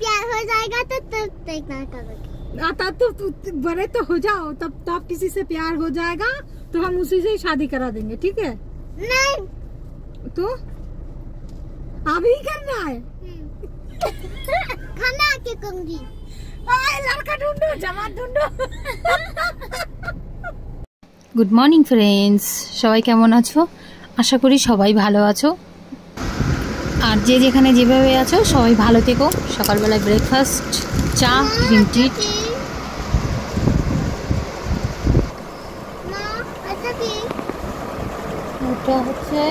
प्यार हो जाएगा तो तब देखना करोगे। आता तो बड़े तो हो जाओ, तब किसी से प्यार हो जाएगा तो हम उसी से शादी करा देंगे, ठीक है? नहीं तो अभी करना है। खाना आके कहूंगी। लड़का ढूंढो, जमात ढूंढो। গুড মর্নিং ফ্রেন্ডস, সবাই কেমন আছো? আশা করি সবাই ভালো আছো। আর যে যেখানে যেভাবে আছো সবাই ভালো থেকো। সকালবেলায় ব্রেকফাস্ট, চা, ক্রিম টি। ওটা হচ্ছে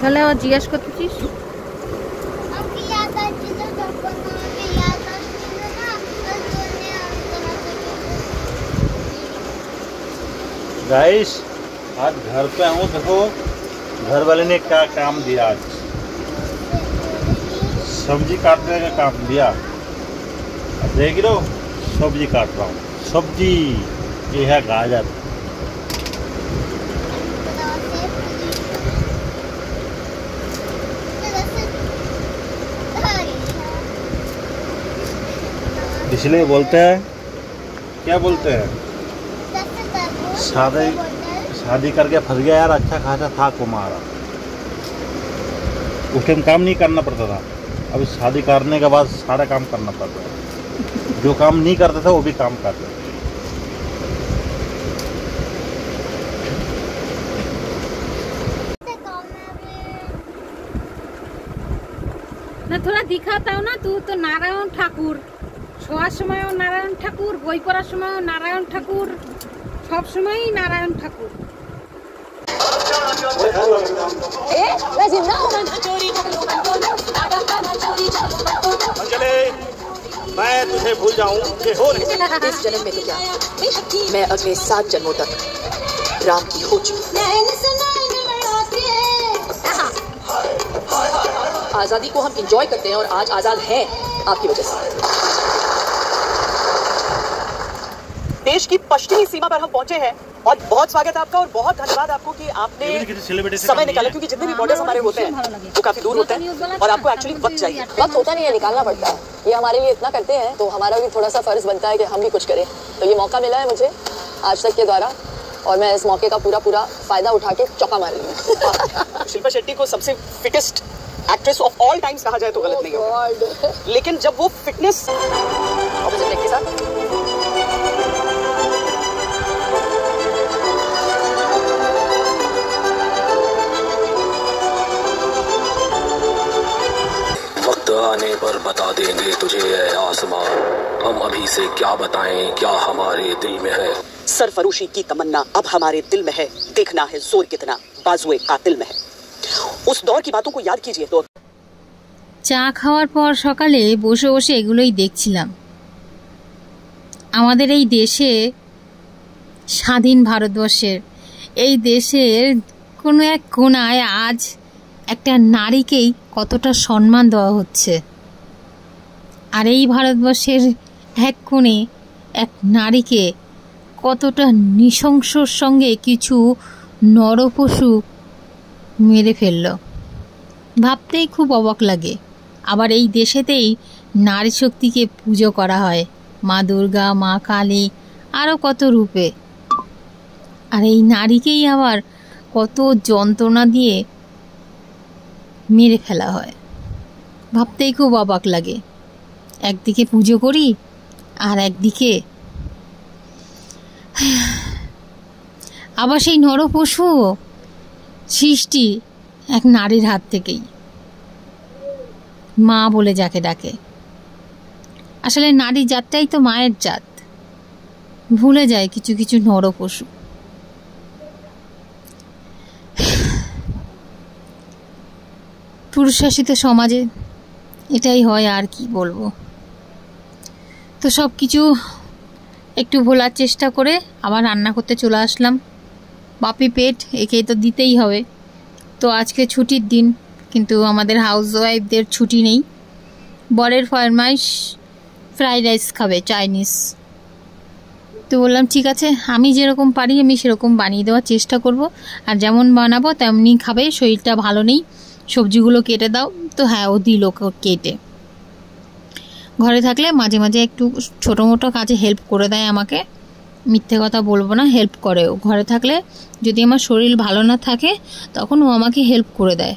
তাহলে আবার জিজ্ঞাসা করতেছিস? गाइस आज घर पे हूँ। देखो घर वाले ने क्या काम दिया, आज सब्जी काटने का काम दिया। देख लो सब्जी काट रहा हूँ। सब्जी ये है गाजर। इसलिए बोलते हैं, क्या बोलते हैं, शादी करके फंस गया यार। अच्छा खासा था कुमारा, उस टाइम काम नहीं करना पड़ता था। अभी शादी करने के बाद सारा काम करना पड़ता है। जो काम नहीं करते थे वो भी काम करते हैं। না তোরা দেখাতাও না, তুই তো নারায়ণ ঠাকুর, শোয়ার সময়ও নারায়ণ ঠাকুর, বই পড়ার সময়ও নারায়ণ ঠাকুর, সব সময়ই নারায়ণ ঠাকুর। मैं तुझे भूल जाऊं ये हो नहीं। इस जन्म में तो क्या, मैं अगले 7 जन्मों तक राम की हो चुकी। आजादी को हम एंजॉय करते हैं और आज आजाद हैं आपकी वजह से। देश की पश्चिमी सीमा पर हम पहुंचे हैं और बहुत स्वागत है आपका और बहुत धन्यवाद आपको कि आपने समय निकाला, क्योंकि जितने भी बॉर्डर्स हमारे होते हैं वो काफी दूर होते हैं और आपको एक्चुअली वक्त चाहिए। वक्त होता नहीं है, निकालना पड़ता है। ये हमारे लिए इतना करते हैं तो हमारा भी थोड़ा सा फर्ज बनता है कि हम भी कुछ करें। तो ये मौका मिला है मुझे आज तक के द्वारा और मैं इस मौके का पूरा फायदा उठा के चौका मार रही हूँ। शिल्पा शेट्टी को सबसे fittest actress of all times कहा जाए तो गलत नहीं होगा, लेकिन जब वो फिटनेस ऑपोजिट लेग के साथ वक्त आने पर बता देंगे तुझे ऐ आसमां, हम अभी से क्या बताएं क्या हमारे दिल में है। सरफरोशी की तमन्ना अब हमारे दिल में है, देखना है जोर कितना बाजुए कातिल में है। उस दौर की बातों को याद कीजिए। तो চা খাওয়ার পর সকালে বসে বসে এগুলোই দেখছিলাম। আমাদের এই দেশে, স্বাধীন ভারতবর্ষের এই দেশের কোনো এক কোণায় আজ একটা নারীকেই কতটা সম্মান দেওয়া হচ্ছে, আর এই ভারতবর্ষের এক কোণে এক নারীকে কতটা নৃশংসর সঙ্গে কিছু নরপশু মেরে ফেলল। ভাবতেই খুব অবাক লাগে। আবার এই দেশেতেই নারী শক্তিকে পুজো করা হয়, মা দুর্গা, মা কালী, আরও কত রূপে। আর এই নারীকেই আবার কত যন্ত্রণা দিয়ে মেরে ফেলা হয়। ভাবতেই খুব অবাক লাগে। একদিকে পুজো করি আর একদিকে আবার সেই নরপশু সৃষ্টি এক নারীর হাত থেকেই, মা বলে যাকে ডাকে। আসলে নারী জাতটাই তো মায়ের জাত, ভুলে যায় কিছু কিছু নরপশু। পুরুষশাসিত সমাজে এটাই হয়, আর কি বলবো। তো সব কিছু একটু ভোলার চেষ্টা করে আবার রান্না করতে চলে আসলাম। বাপি পেট, একে তো দিতেই হবে। তো আজকে ছুটির দিন, কিন্তু আমাদের হাউসওয়াইফদের ছুটি নেই। বরের ফরমাইশ ফ্রাইড রাইস খাবে, চাইনিজ। তো বললাম ঠিক আছে, আমি যেরকম পারি আমি সেরকম বানিয়ে দেওয়ার চেষ্টা করব, আর যেমন বানাবো তেমনি খাবে। শরীরটা ভালো নেই, সবজিগুলো কেটে দাও। তো হ্যাঁ, ও দিল কেটে। ঘরে থাকলে মাঝে মাঝে একটু ছোটো মোটো কাজে হেল্প করে দেয় আমাকে, মিথ্যে কথা বলবো না, হেল্প করে ও। ঘরে থাকলে যদি আমার শরীর ভালো না থাকে তখন ও আমাকে হেল্প করে দেয়।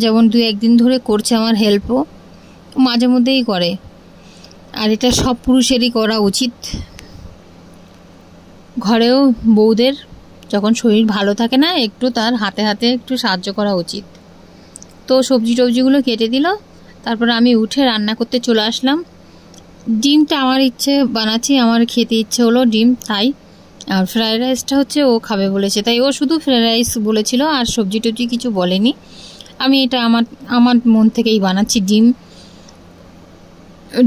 যেমন 2-1 দিন ধরে করছে আমার হেল্পও, মাঝে মধ্যেই করে। আর এটা সব পুরুষেরই করা উচিত। ঘরেও বউদের যখন শরীর ভালো থাকে না, একটু তার হাতে হাতে একটু সাহায্য করা উচিত। তো সবজি টবজিগুলো কেটে দিল, তারপরে আমি উঠে রান্না করতে চলে আসলাম। ডিমটা আমার ইচ্ছে বানাচ্ছি, আমার খেতে ইচ্ছে হলো ডিম, তাই। আর ফ্রায়েড রাইসটা হচ্ছে ও খাবে বলেছে, তাই ও শুধু ফ্রায়েড রাইস বলেছিল, আর সবজি টবজি কিছু বলেনি। আমি এটা আমার মন থেকেই বানাচ্ছি।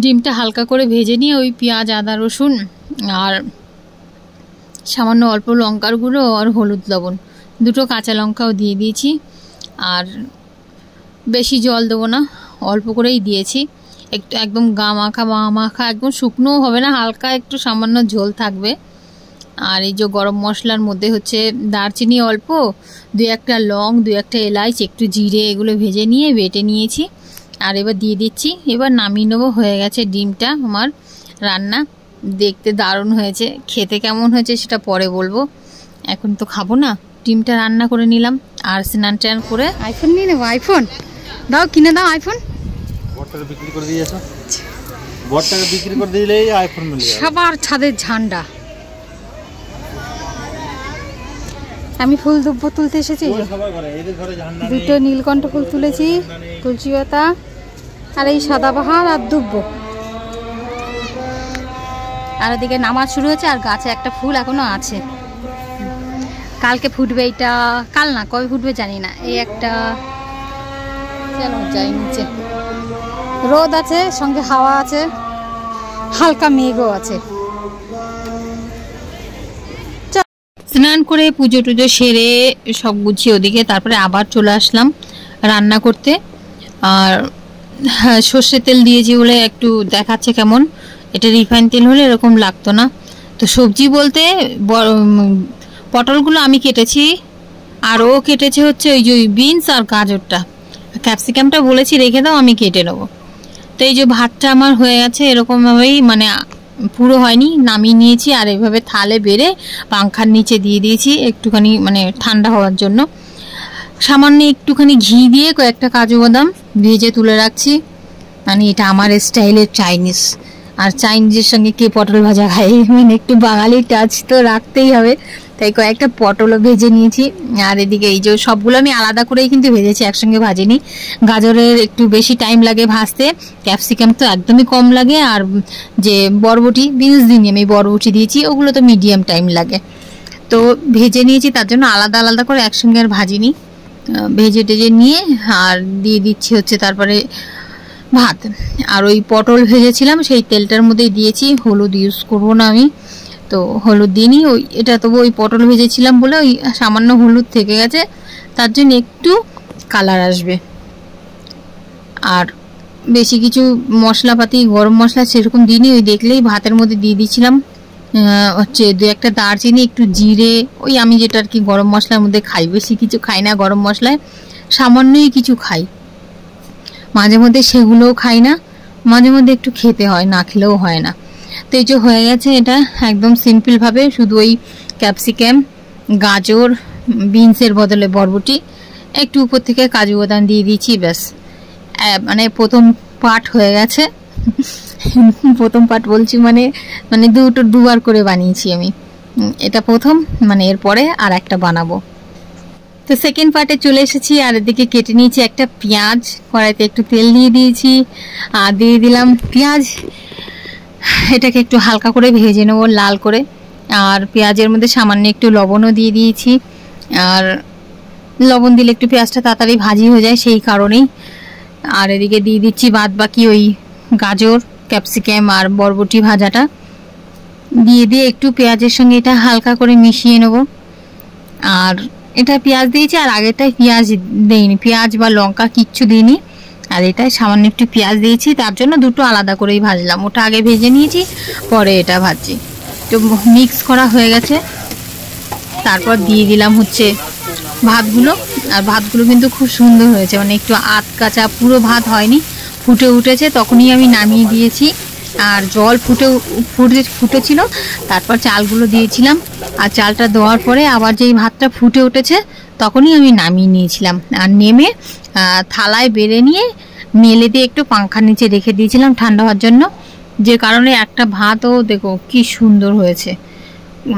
ডিমটা হালকা করে ভেজে নিয়ে ওই পেঁয়াজ, আদা, রসুন আর সামান্য অল্প লঙ্কার গুঁড়ো আর হলুদ লবণ, 2 কাঁচা লঙ্কাও দিয়ে দিয়েছি। আর বেশি জল দেবো না, অল্প করেই দিয়েছি। একটু একদম গা মাখা, একদম শুকনোও হবে না, হালকা একটু সামান্য ঝোল থাকবে। আর এই যে গরম মশলার মধ্যে হচ্ছে দারচিনি অল্প, 2-1টা লং, 2-1টা এলাচ, একটু জিরে, এগুলো ভেজে নিয়ে বেটে নিয়েছি। আর এবার দিয়ে দিচ্ছি। এবার নামিয়ে নেবো। হয়ে গেছে ডিমটা আমার রান্না। দেখতে দারুণ হয়েছে, খেতে কেমন হয়েছে সেটা পরে বলবো, এখন তো খাবো না। ডিমটা রান্না করে নিলাম আর স্নান টান করে। আইফোন নিয়ে নেবো। আইফোন দাও, কিনে দাও আইফোন। বড়টাকে বিক্রি করে দিয়েছো, বড়টাকে বিক্রি করে দিলেই আইফোন মিলে যাবে। সবার ছাদের ঝান্ডা। আমি ফুল দুব্বো তুলতে এসেছি, 2টো নীলকণ্ঠ ফুল তুলেছি, তুলসী পাতা, আর এই সাদাবাহার আর দুব্বো। আর ওদিকে নামাজ শুরু হয়েছে, আর গাছে একটা ফুল এখনো আছে, কালকে ফুটবে। এটা কাল না, কবে ফুটবে জানি না। এই একটা, চলো যাই নিচে। রোদ আছে, সঙ্গে হাওয়া আছে, হালকা মেঘও আছে। স্নান করে পুজো টুজো সেরে সব গুছিয়ে ওদিকে, তারপরে আবার চলে আসলাম রান্না করতে। আর সর্ষের তেল দিয়েছি বলে একটু দেখাচ্ছে কেমন, এটা রিফাইন তেল হলে এরকম লাগতো না। তো সবজি বলতে পটলগুলো আমি কেটেছি, আর ও কেটেছে হচ্ছে ওই যে বিনস আর গাজরটা। ক্যাপসিকামটা বলেছি রেখে দাও, আমি কেটে নেবো। তো এই যে ভাতটা আমার হয়ে গেছে এরকমভাবেই, মানে পুরো হয়নি, নামিয়ে নিয়েছি। আর এইভাবে থালে বেড়ে পাংখার নিচে দিয়ে দিয়েছি একটুখানি, মানে ঠান্ডা হওয়ার জন্য। সামান্য একটুখানি ঘি দিয়ে কয়েকটা কাজু বাদাম ভেজে তুলে রাখছি। মানে এটা আমার স্টাইলের চাইনিজ। আর চাইনিজের সঙ্গে কে পটল ভাজা খায়, মানে একটু বাঙালি টাচ তো রাখতেই হবে, তাই কয়েকটা পটলও ভেজে নিয়েছি। আর এদিকে এই যে সবগুলো আমি আলাদা করেই কিন্তু ভেজেছি, একসঙ্গে ভাজিনি। গাজরের একটু বেশি টাইম লাগে ভাজতে, ক্যাপসিকাম তো একদমই কম লাগে। আর যে বরবটি, বিনস দিইনি আমি, বরবটি দিয়েছি, ওগুলো তো মিডিয়াম টাইম লাগে। তো ভেজে নিয়েছি, তার জন্য আলাদা আলাদা করে একসঙ্গে আর ভাজিনি। ভেজে টেজে নিয়ে আর দিয়ে দিচ্ছি হচ্ছে তারপরে ভাত। আর ওই পটল ভেজেছিলাম সেই তেলটার মধ্যেই দিয়েছি, হলুদ ইউজ করবো না আমি, তো হলুদ দিইনি। ওই এটা তবু ওই পটল ভেজেছিলাম বলে ওই সামান্য হলুদ থেকে গেছে, তার জন্য একটু কালার আসবে। আর বেশি কিছু মশলাপাতি, গরম মশলা সেরকম দিইনি, ওই দেখলেই ভাতের মধ্যে দিয়ে দিয়েছিলাম হচ্ছে 2-1টা দারচিনি, একটু জিরে, ওই আমি যেটা আর কি গরম মশলার মধ্যে খাই, বেশি কিছু খাই না গরম মশলায়, সামান্যই কিছু খাই। মাঝে মধ্যে সেগুলোও খাই না, মাঝে মধ্যে একটু খেতে হয়, না খেলেও হয় না। তো এই যে হয়ে গেছে এটা একদম সিম্পলভাবে, শুধু ওই ক্যাপসিকাম, গাজর, বিনসের বদলে বরবটি, একটু উপর থেকে কাজু বাদাম দিয়ে দিয়েছি, ব্যাস। মানে প্রথম পার্ট হয়ে গেছে। প্রথম পার্ট বলছি মানে দুবার করে বানিয়েছি আমি, এটা প্রথম, মানে এরপরে আর একটা বানাবো। তো সেকেন্ড পার্টে চলে এসেছি। আর এদিকে কেটে নিয়েছি একটা পেঁয়াজ, কড়াইতে একটু তেল দিয়ে দিয়েছি, আর দিয়ে দিলাম পেঁয়াজ। এটাকে একটু হালকা করে ভেজে নেবো লাল করে। আর পেঁয়াজের মধ্যে সামান্য একটু লবণও দিয়ে দিয়েছি, আর লবণ দিলে একটু পেঁয়াজটা তাড়াতাড়ি ভাজি হয়ে যায় সেই কারণেই। আর এদিকে দিয়ে দিচ্ছি বাদ বাকি ওই গাজর, ক্যাপসিকাম আর বরবটি ভাজাটা দিয়ে একটু পেঁয়াজের সঙ্গে এটা হালকা করে মিশিয়ে নেব। আর এটা পেঁয়াজ দিয়েছি, আর আগেরটায় পেঁয়াজ দিইনি, পেঁয়াজ বা লঙ্কা কিচ্ছু দিইনি। আর এটাই সামান্য একটু পেঁয়াজ দিয়েছি, তার জন্য দুটো আলাদা করেই ভাজলাম, ওটা আগে ভেজে নিয়েছি, পরে এটা ভাজছি। তো মিক্স করা হয়ে গেছে, তারপর দিয়ে দিলাম হচ্ছে ভাতগুলো, আর ভাতগুলো কিন্তু খুব সুন্দর হয়েছে, মানে একটু আধ কাঁচা, পুরো ভাত হয়নি, ফুটে উঠেছে তখনই আমি নামিয়ে দিয়েছি। আর জল ফুটেছিল, তারপর চালগুলো দিয়েছিলাম, আর চালটা দেওয়ার পরে আবার যেই ভাতটা ফুটে উঠেছে তখনই আমি নামিয়ে নিয়েছিলাম। আর নেমে থালায় বেড়ে নিয়ে মেলে দিয়ে একটু পাংখার নিচে রেখে দিয়েছিলাম ঠান্ডা হওয়ার জন্য, যে কারণে একটা ভাতও দেখো কি সুন্দর হয়েছে,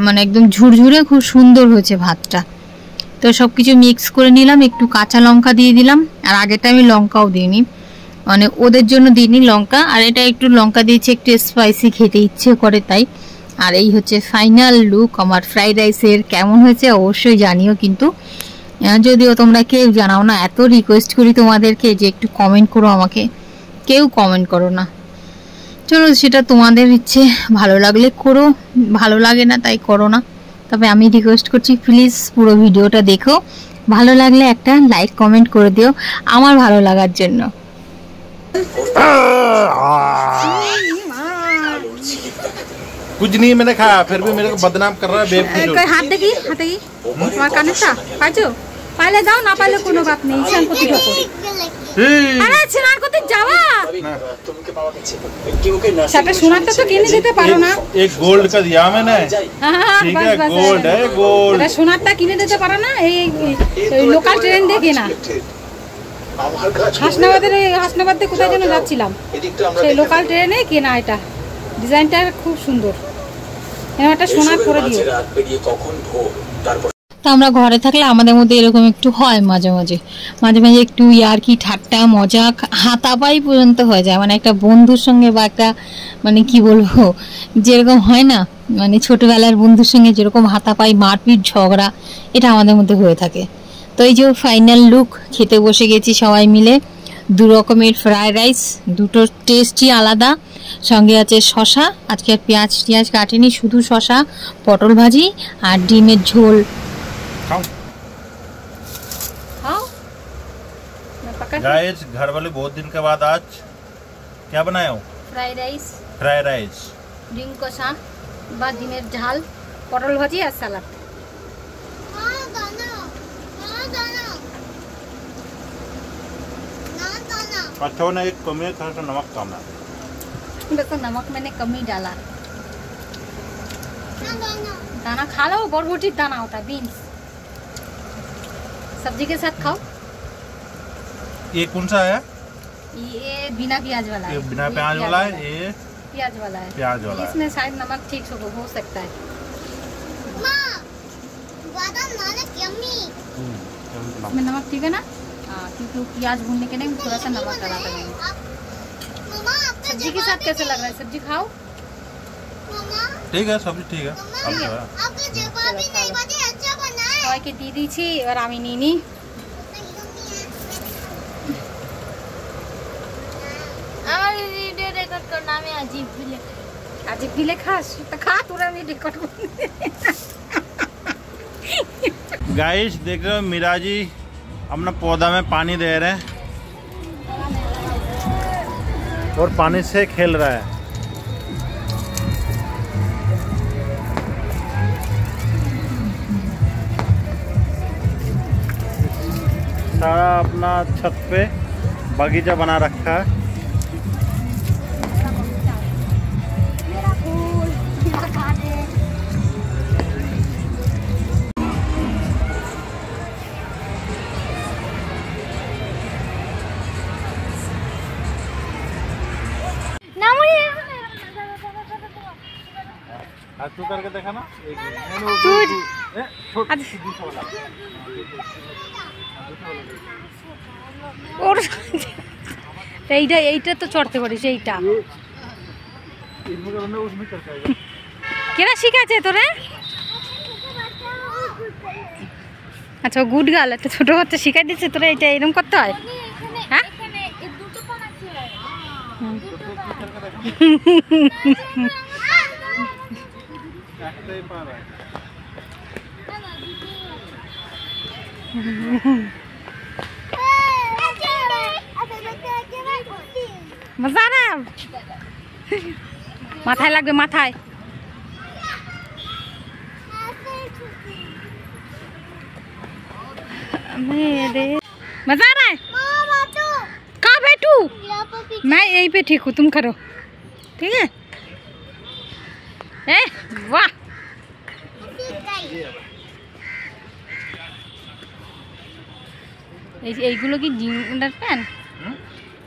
মানে একদম ঝুরঝুরে খুব সুন্দর হয়েছে ভাতটা। তো সব কিছু মিক্স করে নিলাম, একটু কাঁচা লঙ্কা দিয়ে দিলাম, আর আগেটা আমি লঙ্কাও দিইনি, মানে ওদের জন্য দিইনি লঙ্কা, আর এটা একটু লঙ্কা দিয়েছি, একটু স্পাইসি খেতে ইচ্ছে করে তাই। আর এই হচ্ছে ফাইনাল লুক আমার ফ্রাইড রাইসের। কেমন হয়েছে অবশ্যই জানিও, কিন্তু যদিও তোমরা কেউ জানাও না, এত রিকোয়েস্ট করি তোমাদেরকে যে একটু কমেন্ট করো, আমাকে কেউ কমেন্ট করো না। চলো সেটা তোমাদের ইচ্ছে, ভালো লাগলে করো, ভালো লাগে না তাই করো না। তবে আমি রিকোয়েস্ট করছি প্লিজ পুরো ভিডিওটা দেখো, ভালো লাগলে একটা লাইক কমেন্ট করে দিও আমার ভালো লাগার জন্য। कुछ नहीं मैंने खाया, फिर भी मेरे को बदनाम कर रहा है बेवकूफ। हाथ देखी তোমার কানেরটা পাইছো? পাইলে দাও, না পাইলে কোনো বাত নেই। স্নান করতে যাবো। আরে স্নান করতে যাওয়া, সেটা সোনারটা তো কিনে দিতে পারো না? एक गोल्ड का दिया मैंने। ठीक है, गोल्ड है, गोल्ड। এটা সোনারটা কিনে দিতে পারো না? এই লোকাল ট্রেন দেখে না, হাসনাবাদ থেকে কোথায় যেন যাচ্ছিলাম, সেই লোকাল ট্রেনে কেনা। এটা ডিজাইনটা খুব সুন্দর, একটা সোনার করে দিও। তো আমরা ঘরে থাকলে আমাদের মধ্যে এরকম একটু হয় মাঝে মাঝে একটু ইয়ার্কি ঠাট্টা মজা হাতাপাই পর্যন্ত হয়ে যায়, মানে একটা বন্ধুর সঙ্গে বা একটা মানে কি বলবো যেরকম হয় না, মানে ছোটবেলার বন্ধুর সঙ্গে যেরকম হাতাপাই মারপিট ঝগড়া, এটা আমাদের মধ্যে হয়ে থাকে। তো এই যে ফাইনাল লুক, খেতে বসে গেছি সবাই মিলে, 2 রকমের ফ্রাইড রাইস, দুটো টেস্টই আলাদা, সঙ্গে আছে শশা, আজকে আর পেঁয়াজ কাটেনি, শুধু শশা, পটল ভাজি আর ডিমের ঝোল। गाइस घर वाले बहुत दिन के बाद आज क्या बनाए हो? फ्राइड राइस, ডিম কষা বা ডিমের ঝাল, পটল ভাজি আর সালাদ। अच्छा ना एक कमी, थोड़ा सा नमक कम है। बस नमक मैंने कम ही डाला। दाना खा लो, बरबटी दाना होता है, बीन्स, सब्जी के साथ खाओ। ये कौन सा है? ये बिना प्याज वाला है। ये बिना प्याज वाला है, ये प्याज वाला है। प्याज वाला है। इसमें शायद नमक ठीक हो सकता है। इसमें नमक ठीक है ना? हाँ, क्योंकि प्याज भूनने के लिए थोड़ा सा नमक डाला था मैंने। सब्जी के साथ कैसे लग रहा है? सब्जी खाओ। ठीक है, सब्जी ठीक है। সবাইকে দিয়ে দিয়েছি, এবার আমি নিয়ে নিই। আমার ভিডিও রেকর্ড করনা, আমি আজিব ভিলে খাস তো খা, তোরা আমি রেকর্ড করি। गाइस देख रहे हो मीरा जी अपना पौधा में पानी दे रहे हैं और पानी से खेल रहा है। सारा अपना छत पे बगीचा बना रखा है। तू करके देखा ना, এইটা তো চড়তে পারিস, এইটা কেনা শিখাচ্ছে তোরে? আচ্ছা গুড গার্ল, একটা ছোট বাচ্চা শিখাই দিচ্ছে তোরা এটা এরকম করতে হয়? হ্যাঁ মজা না, মাথায় লাগবে, মাথায়। मेरे मजा आ रहा है? कहाँ बैठू? मैं यहीं पे ठीक हूँ, तुम करो, ठीक है? वाह, এইগুলো কি জিম করার প্যান্ট?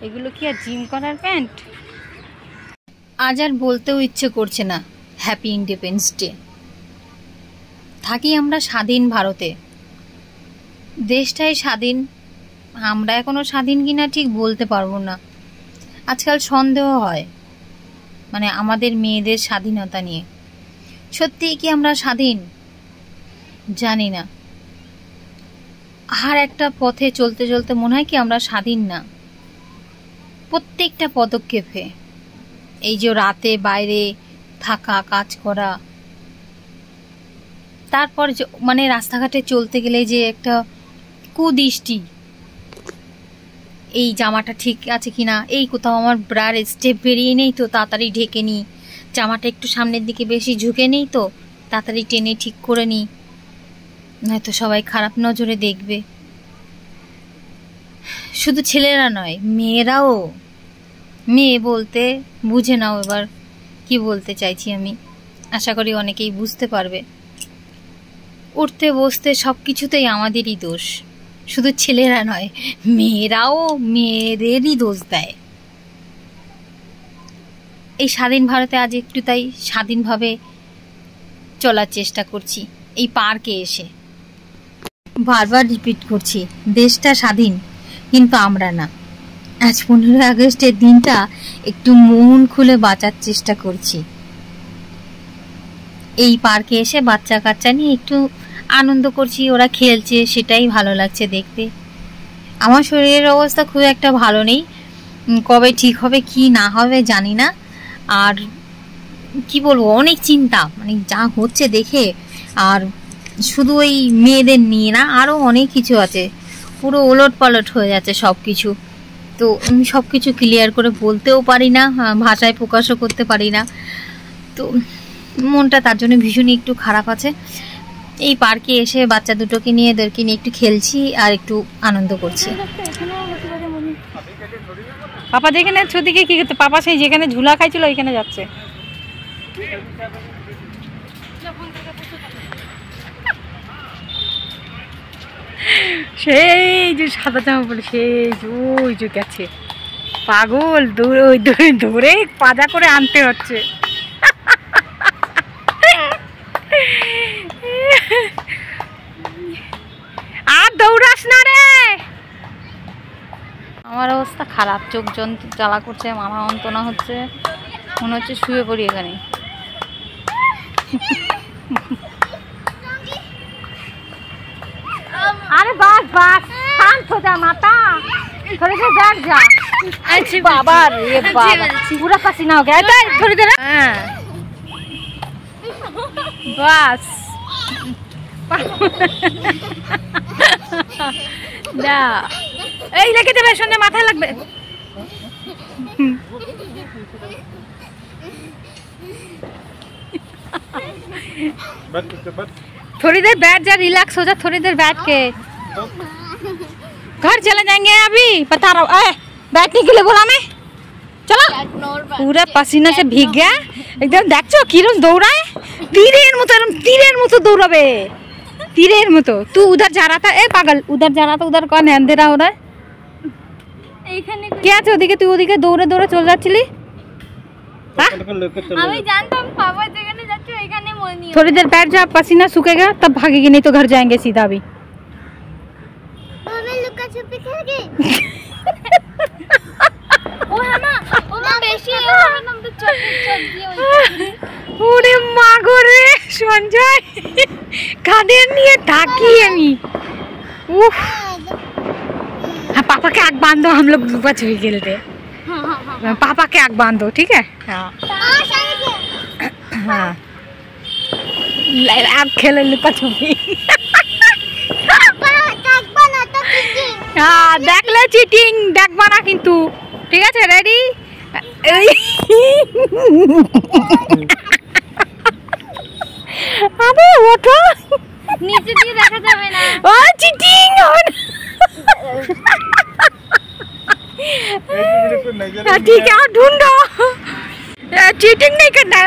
এগুলো কি আর জিম করার প্যান্ট? আজ আর বলতেও ইচ্ছে করছে না হ্যাপি ইন্ডিপেন্ডেন্স ডে। থাকি আমরা স্বাধীন ভারতে, দেশটাই স্বাধীন, আমরা এখনো স্বাধীন কিনা ঠিক বলতে পারবো না। আজকাল সন্দেহ হয় মানে আমাদের মেয়েদের স্বাধীনতা নিয়ে। সত্যিই কি আমরা স্বাধীন? জানি না। আর একটা পথে চলতে চলতে মনে হয় কি আমরা স্বাধীন না। প্রত্যেকটা পদক্ষেপে এই যে রাতে বাইরে থাকা, কাজ করা, তারপর মানে রাস্তাঘাটে চলতে গেলে যে একটা কুদৃষ্টি, এই জামাটা ঠিক আছে কিনা, এই কোথাও আমার ব্রার স্টেপ বেরিয়ে নেই তো তাড়াতাড়ি ঢেকে নিই, জামাটা একটু সামনের দিকে বেশি ঝুঁকে নেই তো তাড়াতাড়ি টেনে ঠিক করে নিই, নয়তো সবাই খারাপ নজরে দেখবে। শুধু ছেলেরা নয়, মেয়েরাও, মেয়ে বলতে বুঝে নাও এবার কি বলতে চাইছি আমি, আশা করি অনেকেই বুঝতে পারবে। উঠতে বসতে সব কিছুতেই আমাদেরই দোষ, শুধু ছেলেরা নয়, মেয়েরাও মেয়েদেরই দোষ দেয়। এই স্বাধীন ভারতে আজ একটু তাই স্বাধীনভাবে চলার চেষ্টা করছি। এই পার্কে এসে বারবার রিপিট করছি, দেশটা স্বাধীন কিন্তু আমরা না। আজ 15 আগস্টের দিনটা একটু মন খুলে বাঁচার চেষ্টা করছি। এই পার্কে এসে বাচ্চা কাচ্চা নিয়ে একটু আনন্দ করছি, ওরা খেলছে, সেটাই ভালো লাগছে দেখতে। আমার শরীরের অবস্থা খুব একটা ভালো নেই, কবে ঠিক হবে কি না হবে জানি না। আর কি বলবো, অনেক চিন্তা, মানে যা হচ্ছে দেখে। আর শুধু ওই মেয়েদের নিয়ে না, আরও অনেক কিছু আছে, পুরো ওলট পালট হয়ে যাচ্ছে সব কিছু। তো আমি সব কিছু ক্লিয়ার করে বলতেও পারি না, ভাষায় প্রকাশও করতে পারি না। তো মনটা তার জন্য ভীষণই একটু খারাপ আছে। এই পার্কে এসে বাচ্চা দুটোকে নিয়ে এদেরকে নিয়ে একটু খেলছি আর একটু আনন্দ করছি। পাপা যেখানে ছদিকে কি করতে, পাপা সেই যেখানে ঝুলা খাইছিল ওইখানে যাচ্ছে। সেই যে সাদা জামা পরে সেই ওই যে গেছে, পাগল, ধরে পাজা করে আনতে হচ্ছে। আর দৌড়াস না রে। আমার অবস্থা খারাপ, চোখ জ্বালা করছে, মাথা যন্ত্রণা হচ্ছে, মনে হচ্ছে শুয়ে পড়ি এখানে। আরে বাস বাস, শান্ত हो जा माता, थोड़ी देर बैठ जा। बाबा रे बाबा, पूरा पसीना हो गया, थोड़ी देर। बस না, এই লেগে দেবে, সন্ধ্যে মাথায় লাগবে। थोड़ी देर बैठ जा, रिलैक्स हो जा, थोड़ी देर बैठ के। घर चले जाएंगे अभी, बता रहा हूँ। बैठने के लिए बोला मैं, चलो। पूरा पसीना से भीग गया एकदम। देखो किरम दौड़ाए, तीरेर मतो दौड़ाबे, तीरेर मतो। तू उधर जा रहा था, ए पागल, उधर जा रहा था, उधर कौन है, अंधेरा हो रहा है। क्या আছে ওদিকে, তুই ওদিকে দৌড়ে দৌড়ে চলে যাচ্ছিলি। আমি জানতাম পাপা যেখানে যাচ্ছে ওইখানে মনি। थोड़ी देर बैठ जा, पसीना सूखेगा तब भागेगी, नहीं तो घर जाएंगे सीधा अभी। मैं लुका छुपी खेल गई। ও মামা, ও মা বেশি এভাবে নাম তো চট দিয়ে ওই। ওরে মা গো রে সঞ্জয়, কাঁধে নিয়ে থাকি আমি। उफ, हाँ पापा के आग बांध दो, हम लोग लुका छुपी खेलते। पापा के आग बांध दो, ठीक है। हाँ हाँ, आग खेले लुका छुपी। हाँ देख ले चिटिंग, देखबा ना किन्तु, ठीक है। रेडी, अरे ओठो। নিচে দিয়ে দেখা যাবে না। ও চিটিং ठीक है ढूंढो चीटिंग नहीं करना है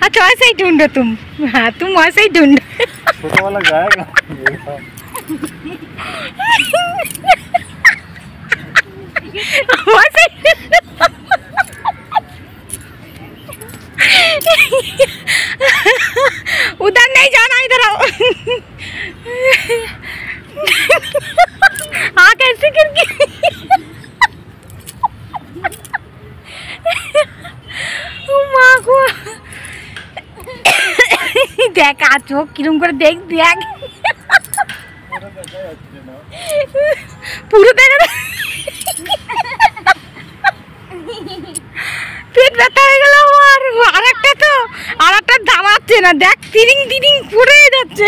अच्छा वैसे ही ढूंढो तुम। हाँ तुम वैसे ही ढूंढो छोटा वाला जाएगा वैसे उधर नहीं जाना इधर आओ हाँ कैसे करके माँ को देख आ चोख किरम कर देख देख पूरा देख पेट ব্যথা হয়ে গেল আমার আরেকটা তো আরেকটা দামাচ্ছে না দেখ তিরিং তিরিং করে যাচ্ছে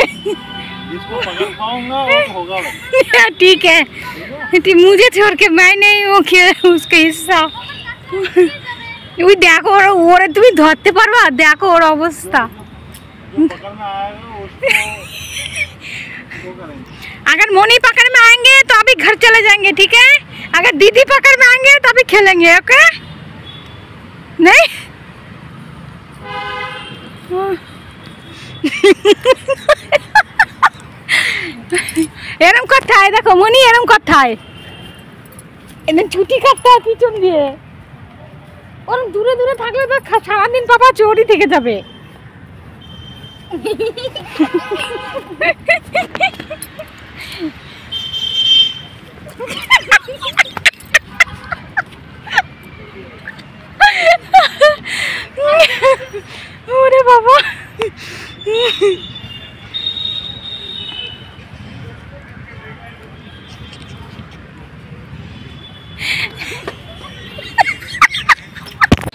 इसको पकड़ पाऊंगा और होगा ठीक है मुझे छोड़ के मैं नहीं वो उसका हिस्सा ওই দেখো ওরে তুমি ধরতে পারবা দেখো ওর অবস্থা पकड़ना आएगा उसको वो करेंगे अगर मोनी पकड़ में आएंगे तो अभी घर चले जाएंगे ठीक है अगर दीदी पकड़ में आएंगे तो अभी खेलेंगे ओके नहीं এরম কথায় দেখো মনি এরম কথায় এনে ছুটি কাটতে হয় পিছন দিয়ে ওরম দূরে দূরে থাকলে তো সারাদিন বাবা চোরই থেকে যাবে ওরে বাবা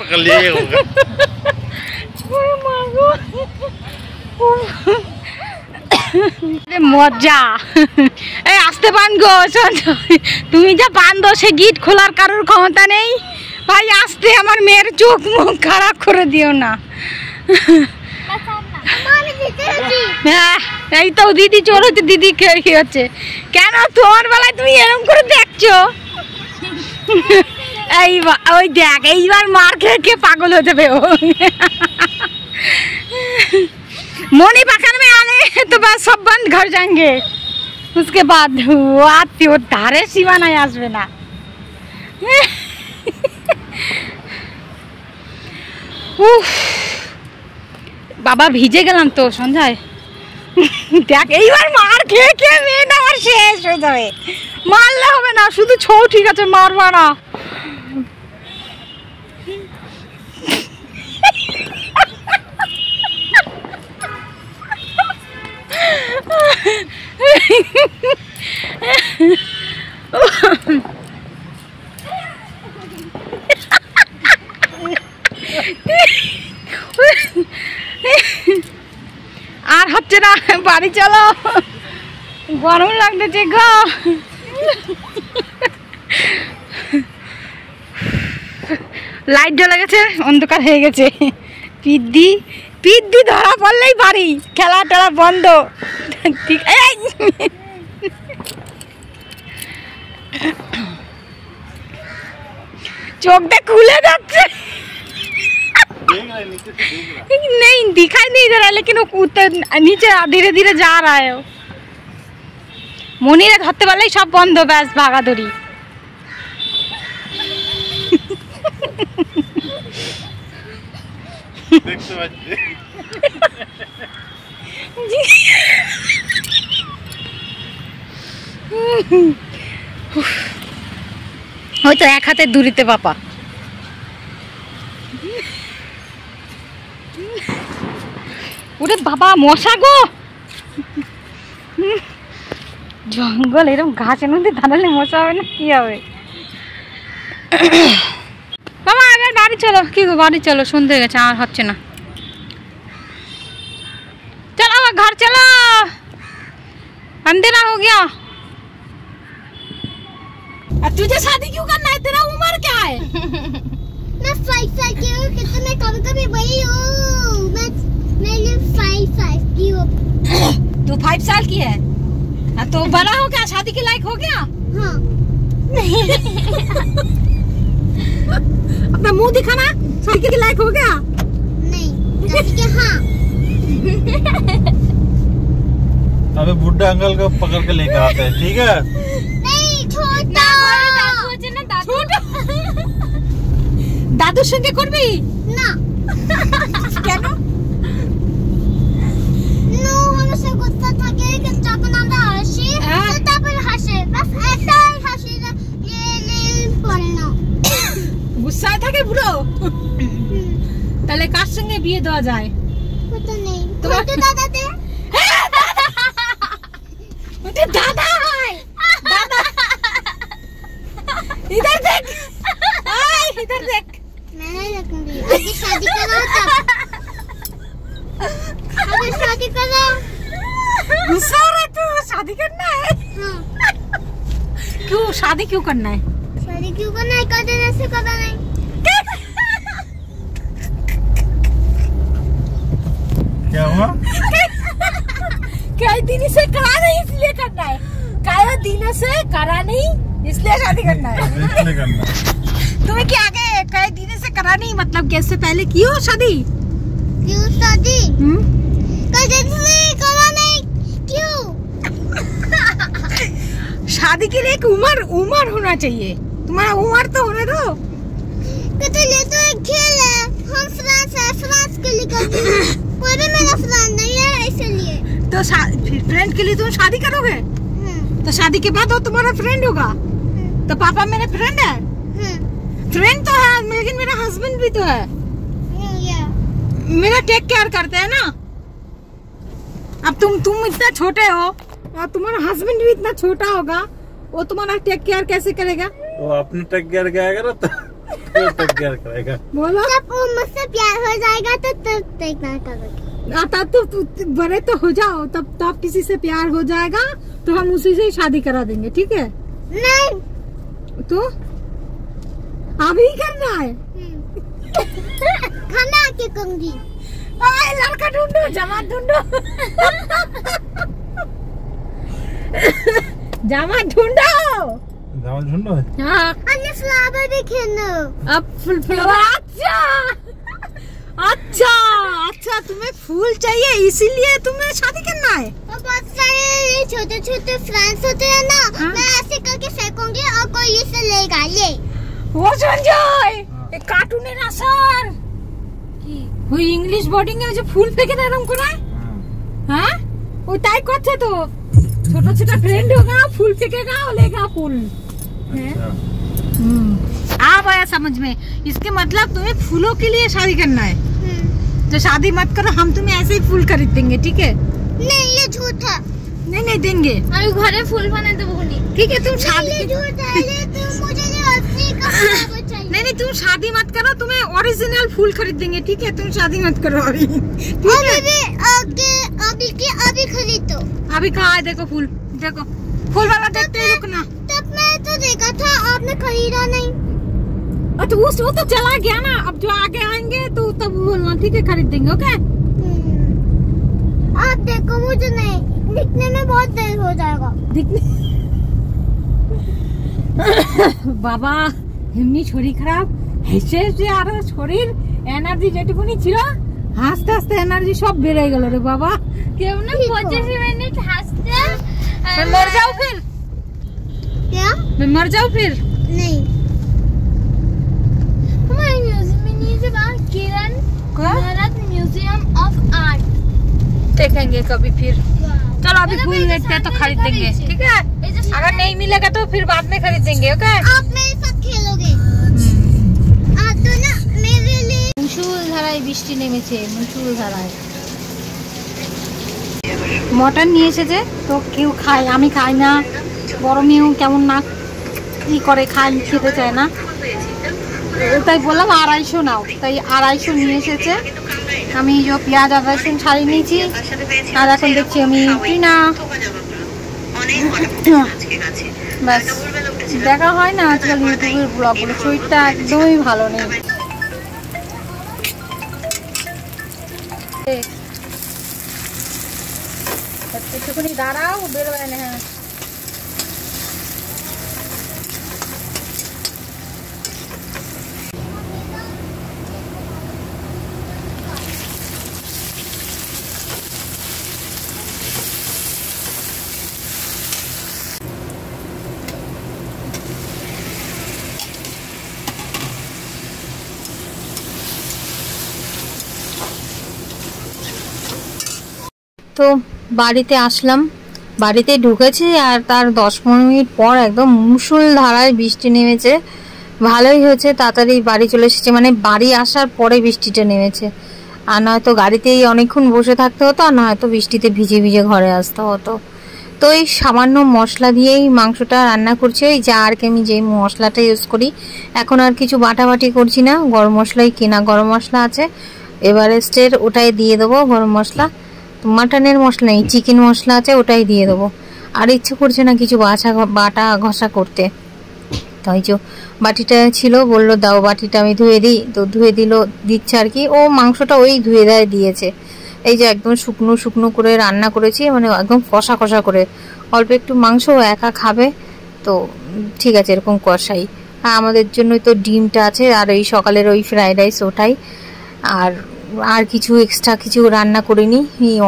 पकड़ लिए होगा মজা এই আসতে বান্ধো তুমি যা বান্ধো সে গিট খোলার কারোর ক্ষমতা নেই ভাই আসতে আমার মেয়ের চোখ মুখ খারাপ করে দিও না এই তো দিদি চোর হচ্ছে দিদি কি হচ্ছে কেন তোমার বেলায় তুমি এরকম করে দেখছো ওই দেখ এইবার মার খেয়ে খেয়ে पागल हो जाবে ও मोनी पकड़ में आने तो बस सब बंद घर जाएंगे उसके बाद वो आती वो धारे सिवा नहीं आसबे ना बाबा ভিজে গেলাম তো সন্ধ্যায় দেখ এইবার মার খেয়ে খেয়ে মেয়েটা আমার শেষ হয়ে যাবে মারলে হবে না শুধু ছৌ ঠিক আছে মারবা না আর হচ্ছে না বাড়ি চলো গরম লাগতেছে গো লাইট জ্বলে গেছে অন্ধকার হয়ে গেছে পিদ্দি পিদ্দি ধরা পড়লেই বাড়ি খেলা টেলা বন্ধ ঠিক চোখটা খুলে যাচ্ছে नहीं दिखाई नहीं दे रहा लेकिन वो कूदते नीचे धीरे धीरे जा रहा है মনিরে ধরতে পারলেই সব বন্ধ ব্যাস ভাগাদড়ি দেখতে পাচ্ছি হয়তো এক হাতের দূরিতে বাপা ওরে বাবা মশা গো জঙ্গল এরকম ঘাসের মধ্যে দাঁড়ালে মশা হবে না কি হবে বাবা এবার বাড়ি চলো কি গো বাড়ি চলো সন্ধ্যে হয়ে গেছে আর হচ্ছে না चलो घर चलो अंधेरा हो गया अब तुझे शादी क्यों करना है तेरा उम्र क्या है मैं 5 साल की हूँ कितने कभी कभी वही हूँ मैं मैं 5 साल की हूँ। तू 5 साल की है? तो बड़ा हो गया, शादी के लायक हो गया? हाँ। अपना मुंह दिखाना, शादी के लायक हो गया? नहीं, शादी के हाँ। अबे बुड्ढा अंकल को पकड़ के लेकर आते हैं, ठीक है? नहीं, छोटा। দাদুর সঙ্গে করবি না কেন? নো হমেশা গুস্সা থাকে কিন্তু যখন আমরা হাসি তারপর হাসে বাস একটাই হাসি পড়ে না গুস্সায় থাকে পুরো। তাহলে কার সঙ্গে বিয়ে দেওয়া যায়? কত নেই তোমার তো দাদাতে ওটা দাদা হয় দাদা। इधर देख, इधर देख। मैं नहीं रखूंगी, अभी शादी करो तब। अभी शादी करो। गुस्सा हो रहा है तू? शादी करना है? हाँ। क्यों शादी क्यों करना है? शादी क्यों करना है? कर देने से करना नहीं। क्या हुआ? कई दिन से करा नहीं इसलिए करना है। कई दिन से करा नहीं इसलिए शादी करना है। इसलिए करना है। तुम्हें क्या आगे कई दिन से करा नहीं मतलब कि इससे पहले की हो शादी? क्यों शादी? कर देने से करा नहीं क्यों? शादी के लिए एक उम्र होना चाहिए। तुम्हारा उम्र तो होने दो। कहते ये तो एक खेल है, हम फ्रांस है, फ्रांस के लिए करते हैं। कोई भी मेरा फ्रेंड नहीं है इसलिए। तो फ्रेंड के लिए तुम शादी करोगे? तो शादी के बाद वो तुम्हारा फ्रेंड होगा। तो पापा मेरे फ्रेंड है? फ्रेंड तो है लेकिन मेरा हस्बैंड भी तो है। मेरा टेक केयर करते हैं ना। अब तुम इतना छोटे हो और तुम्हारा हस्बैंड भी इतना छोटा होगा, वो तुम्हारा टेक केयर कैसे करेगा? वो अपने टेक केयर करेगा ना तो टेक केयर करेगा। बोलो जब वो मुझसे प्यार हो जाएगा तो तब टेक केयर करोगे। तब बड़े तो हो जाओ, तब किसी से प्यार हो जाएगा तो हम उसी से शादी करा देंगे, ठीक है? नहीं तो अभी करना है। खाना आके कहूंगी। लड़का ढूंढो, जमा ढूंढो। जमा ढूंढो। जमा ढूंढो। हाँ। अन्य फ्लावर भी खेलो। अब फ्लावर। अच्छा तुम्हें फूल चाहिए इसीलिए तुम्हें शादी करना है? और बहुत सारे छोटे छोटे फ्रेंड्स होते हैं ना, मैं ऐसे करके फेंकूंगी और कोई इसे लेगा। ये वो संजय एक कार्टून है ना सर, वो इंग्लिश बोर्डिंग है जो फूल फेंके ना हमको ना। हाँ वो टाइप करते तो छोटा छोटा फ्रेंड होगा, फूल फेंकेगा और लेगा फूल। आप आया समझ में? इसके मतलब तुम्हें फूलों के लिए शादी करना है। तो शादी मत करो, हम तुम्हें ऐसे ही फूल खरीद देंगे, ठीक है? नहीं ये झूठ है। नहीं देंगे। अरे घरे फूल बने तो वो नहीं। ठीक है तुम शादी। ये झूठ है, ये तुम मुझे असली का फ्लावर चाहिए। नहीं तुम शादी मत करो, तुम्हें ओरिजिनल फूल खरीद देंगे, ठीक है? तुम शादी मत करो अभी, ठीक है? अभी खरीद दो। अभी कहाँ है? देखो फूल, देखो फूल वाला देखते ही रुकना। तब मैं तो देखा था, आपने खरीदा नहीं। तो वो तो चला गया ना, अब जो आगे आएंगे तो तब बोलना, ठीक है? खरीद देंगे, ओके? आप देखो मुझे नहीं दिखने में बहुत देर हो जाएगा। दिखने বাবা এমনি শরীর খারাপ, হেসে হেসে আরো শরীর এনার্জি যেটুকুনি ছিল হাসতে হাসতে এনার্জি সব বেড়ে গেল রে বাবা। क्यों ना 25 मिनट हंसते मैं मर जाऊं फिर? क्या? मैं मर जाऊं फिर? नहीं हमारे म्यूजियम में नहीं से बाहर किरण भारत म्यूजियम ऑफ आर्ट देखेंगे कभी फिर। चलो अभी फूल देखते हैं तो खरीद देंगे, ठीक है? अगर नहीं मिलेगा तो फिर बाद में खरीद देंगे, ओके? आप मेरे साथ खेलोगे? आप तो ना मेरे लिए মুষলধারায় বৃষ্টি নেমেছে, মুষলধারায়। মটন নিয়ে এসেছে তো কেউ খায়, আমি খাই না, বড় মেয়েও কেমন না কি করে খায়, খেতে চায় না। তাই বললাম 250 নাও, তাই 250 নিয়ে এসেছে। আমি যে পেঁয়াজ আদা রসুন ছাড়িয়ে নিয়েছি আর এখন দেখছি আমি টিনা। ব্যাস দেখা হয় না আজকাল ইউটিউবের ব্লগগুলো, শরীরটা একদমই ভালো নেই। একটুখানি দাঁড়াও, বেরোবে না। হ্যাঁ তো বাড়িতে আসলাম, বাড়িতে ঢুকেছি আর তার 10-15 মিনিট পর একদম মুষলধারায় বৃষ্টি নেমেছে। ভালোই হয়েছে, তাড়াতাড়ি বাড়ি চলে এসেছে, মানে বাড়ি আসার পরে বৃষ্টিটা নেমেছে। আর নয়তো গাড়িতেই অনেকক্ষণ বসে থাকতে হতো, আর নয়তো বৃষ্টিতে ভিজে ভিজে ঘরে আসতে হতো। তো এই সামান্য মশলা দিয়েই মাংসটা রান্না করছি। ওই জারকে আমি যেই মশলাটা ইউজ করি, এখন আর কিছু বাটাবাটি করছি না। গরম মশলাই কেনা গরম মশলা আছে এভারেস্টের, ওটাই দিয়ে দেবো গরম মশলা। মাটনের মশলা নেই, চিকেন মশলা আছে, ওটাই দিয়ে দেবো। আর ইচ্ছে করছে না কিছু বাটা ঘষা করতে। তাই যে বাটিটা ছিল, বললো দাও বাটিটা আমি ধুয়ে দিই, তো ধুয়ে দিচ্ছে আর কি। ও মাংসটা ওই ধুয়ে দিয়েছে। এই যে একদম শুকনো শুকনো করে রান্না করেছি, মানে একদম কষা কষা করে। অল্প একটু মাংস একা খাবে, তো ঠিক আছে এরকম কষাই। আর আমাদের জন্য তো ডিমটা আছে, আর ওই সকালের ওই ফ্রাইড রাইস ওটাই। আর কিছু এক্সট্রা কিছু রান্না করিনি,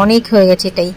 অনেক হয়ে গেছে এটাই।